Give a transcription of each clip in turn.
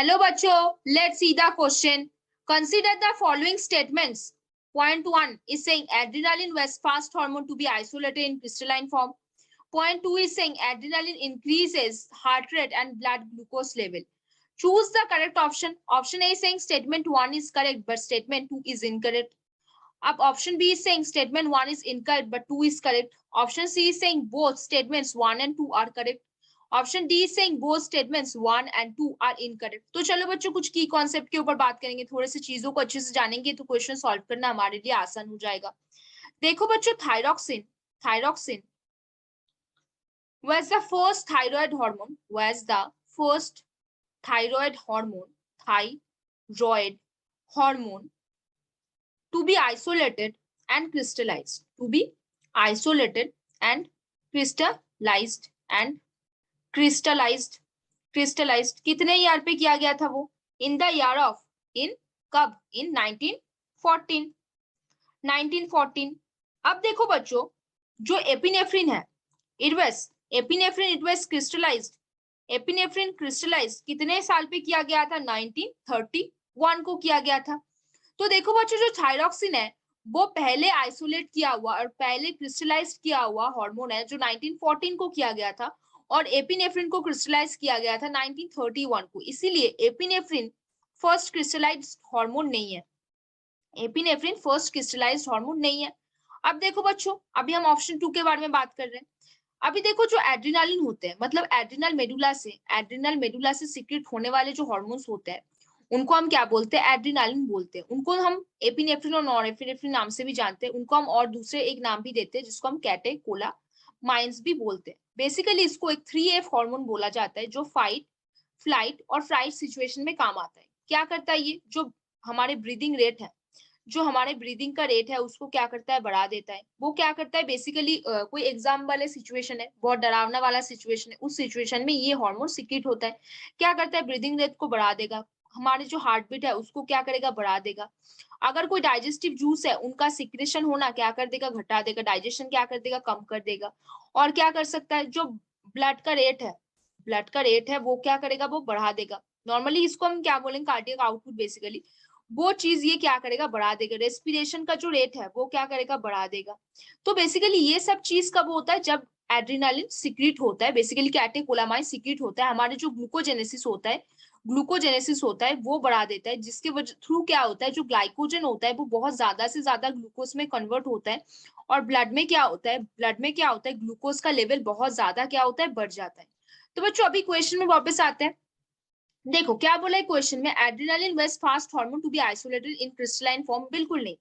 Hello bachcho, let's see the question. Consider the following statements. Point 1 is saying adrenaline was fast hormone to be isolated in crystalline form. Point 2 is saying adrenaline increases heart rate and blood glucose level. Choose the correct option. Option A is saying statement 1 is correct but statement 2 is incorrect. Up option B is saying statement 1 is incorrect but 2 is correct. Option C is saying both statements 1 and 2 are correct. Option D saying both statements 1 and 2 are incorrect. तो चलो बच्चों कुछ की concept के ऊपर बात करेंगे, थोड़े से चीजों को अच्छे से जानेंगे तो क्वेश्चन सॉल्व करना हमारे लिए आसान हो जाएगा। देखो बच्चों, thyroxine thyroxine was the first thyroid hormone thyroid hormone to be isolated and crystallized crystallized कितने ईयर पे किया गया था वो? इन द ईयर ऑफ इन कब? इन 1914। अब देखो बच्चों, जो एपिनेफ्रिन है इट वाज क्रिस्टलाइज्ड कितने साल पे किया गया था? 1931 को किया गया था। तो देखो बच्चों, जो थायरॉक्सिन है वो पहले आइसोलेट किया हुआ और पहले क्रिस्टलाइज किया हुआ हार्मोन है जो 1914 को किया गया था, और एपिनेफ्रिन को क्रिस्टलाइज किया गया था 1931 को। इसीलिए एपिनेफ्रिन फर्स्ट क्रिस्टलाइज्ड हार्मोन नहीं है। एपिनेफ्रिन फर्स्ट क्रिस्टलाइज्ड हार्मोन नहीं है। अब देखो बच्चों, अभी हम ऑप्शन 2 के बारे में बात कर रहे हैं। अभी देखो, जो एड्रेनालिन होते हैं, मतलब एड्रेनल मेडुला से सीक्रेट होने वाले जो हार्मोन्स होते हैं उनको हम क्या बोलते हैं? एड्रेनालिन बोलते हैं। उनको हम एपिनेफ्रिन और नॉरएपिनेफ्रिन नाम से भी जानते हैं। उनको हम और दूसरे एक नाम भी देते हैं जिसको हम कैटेकोलामाइन्स भी बोलते हैं। बेसिकली इसको एक 3F हार्मोन बोला जाता है जो फाइट, फ्लाइट और फ्राइट सिचुएशन में काम आता है। क्या करता है ये? जो हमारे ब्रीदिंग रेट है, जो हमारे ब्रीदिंग का रेट है उसको क्या करता है? बढ़ा देता है। वो क्या करता है? बेसिकली कोई एग्जाम वाले सिचुएशन है, बहुत डरावना वाला सिचुएशन है, उस सिचुएशन में ये हार्मोन सीक्रेट होता है। क्या करता है? ब्रीदिंग रेट को बढ़ा देगा, हमारे जो हार्ट बीट है उसको क्या करेगा? बढ़ा देगा। अगर कोई डाइजेस्टिव जूस है उनका सिक्रेशन होना क्या कर देगा? घटा देगा। डाइजेशन क्या कर देगा? कम कर देगा। और क्या कर सकता है? जो ब्लड का रेट है वो क्या करेगा? वो बढ़ा देगा। नॉर्मली इसको हम क्या बोलेंगे? Cardiac output. बेसिकली वो चीज ये क्या करेगा? बढ़ा देगा। रेस्पिरेशन का जो रेट है वो क्या करेगा? बढ़ा देगा। तो बेसिकली ये सब चीज कब होता है? जब एड्रेनालिन सीक्रेट होता है, बेसिकली कैटेकोलामाइन सीक्रेट होता है। हमारे जो ग्लूकोजेनेसिस होता है वो बढ़ा देता है, जिसके वजह थ्रू क्या होता है? जो ग्लाइकोजन होता है वो बहुत ज्यादा से ज्यादा ग्लूकोज में कन्वर्ट होता है, और ब्लड में क्या होता है? ग्लूकोज का लेवल बहुत ज्यादा क्या होता है? बढ़ जाता है। तो बच्चों अभी क्वेश्चन में वापस आते हैं। देखो क्या बोला है क्वेश्चन में? Adrenaline was fast hormone to be isolated in crystalline form. बिल्कुल नहीं,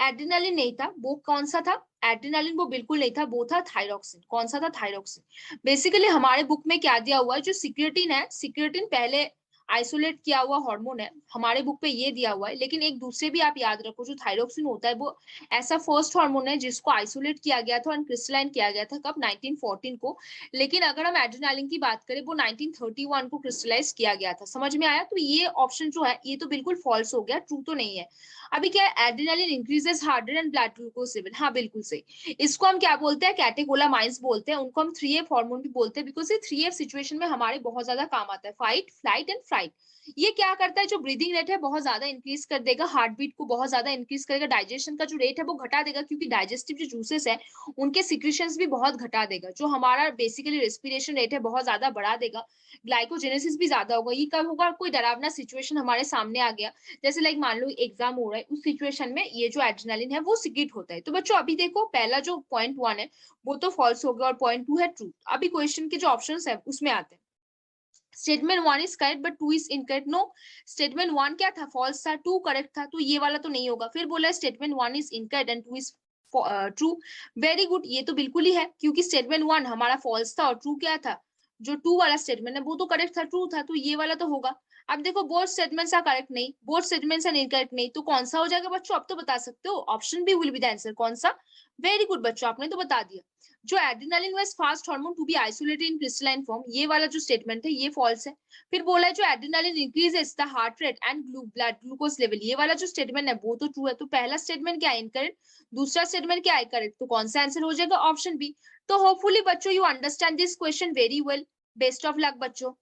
एड्रेनालिन नहीं था। वो कौन सा था? एड्रेनालिन वो बिल्कुल नहीं था, वो था थायरॉक्सिन। कौन सा था? थायरॉक्सिन। बेसिकली हमारे बुक में क्या दिया हुआ है? जो सिक्रेटिन है, सिक्रेटिन पहले आइसोलेट किया हुआ हार्मोन है, हमारे बुक पे ये दिया हुआ है। लेकिन एक दूसरे भी आप याद रखो, जो थायरॉक्सिन होता है वो ऐसा फर्स्ट हार्मोन है जिसको आइसोलेट किया गया था और क्रिस्टलाइन किया गया था कब? 1914 को। लेकिन अगर हम एड्रेनालिन की बात करें वो 1931 को क्रिस्टलाइज किया गया था। समझ में आया? तो ये ऑप्शन जो है ये तो बिल्कुल फॉल्स हो गया, ट्रू तो नहीं है। अभी क्या है? Adrenaline increases heart rate and blood glucose level. हाँ बिल्कुल सही। इसको हम क्या बोलते हैं? कैटेकोलामाइन्स बोलते हैं। उनको हम 3F हार्मोन भी बोलते हैं, बिकॉज ये 3F सिचुएशन में हमारे बहुत ज्यादा काम आता है। Fight, flight and fright. ये क्या करता है? जो ब्रीदिंग रेट है बहुत ज्यादा इंक्रीज कर देगा, हार्ट बीट को बहुत ज्यादा इंक्रीज करेगा, डाइजेशन का जो रेट है वो घटा देगा, क्योंकि डाइजेस्टिव जो जूसेस है उनके सिक्रेशंस भी बहुत घटा देगा। जो हमारा बेसिकली रेस्पिरेशन रेट है बहुत ज्यादा बढ़ा देगा, ग्लाइकोजेनेसिस भी ज्यादा होगा। ये कब होगा? कोई डरावना सिचुएशन हमारे सामने आ गया, जैसे लाइक मान लो एग्जाम हो रहा है, उस सिचुएशन में ये जो एड्रेनालिन है वो सीक्रेट होता है। तो बच्चों अभी देखो, पहला जो पॉइंट 1 है वो तो फॉल्स हो गया और पॉइंट 2 है ट्रू। अभी क्वेश्चन के जो ऑप्शंस है उसमें आते हैं। Statement 1 is correct but 2 is incorrect. No, statement 1 क्या था? फॉल्स था। 2 करेक्ट था, तो ये वाला तो नहीं होगा। फिर बोला statement 1 is incorrect and 2 is true. Very good, ये तो बिल्कुल ही है, क्योंकि स्टेटमेंट 1 हमारा फॉल्स था और ट्रू क्या था? जो 2 वाला स्टेटमेंट है वो तो करेक्ट था, ट्रू था, तो ये वाला तो होगा। अब देखो, बोथ स्टेटमेंट्स आर करेक्ट नहीं, बोथ स्टेटमेंट्स आर इनकरेक्ट नहीं, तो कौन सा हो जाएगा बच्चों? अब तो बता सकते हो, option B will be the answer. कौन सा? वेरी गुड बच्चों, आपने तो बता दिया। जो adrenaline was fast hormone to be isolated in crystalline form, ये वाला जो स्टेटमेंट है ये फॉल्स है। फिर बोला है जो adrenaline increases the heart rate and blood glucose level, ये वाला जो स्टेटमेंट है वो तो ट्रू है। तो पहला स्टेटमेंट क्या है? इनकरेक्ट। दूसरा स्टेटमेंट क्या है? करेक्ट। तो कौन सा आंसर हो जाएगा? Option B. तो होपफुली बच्चों you understand this question very well. Best of luck बच्चों।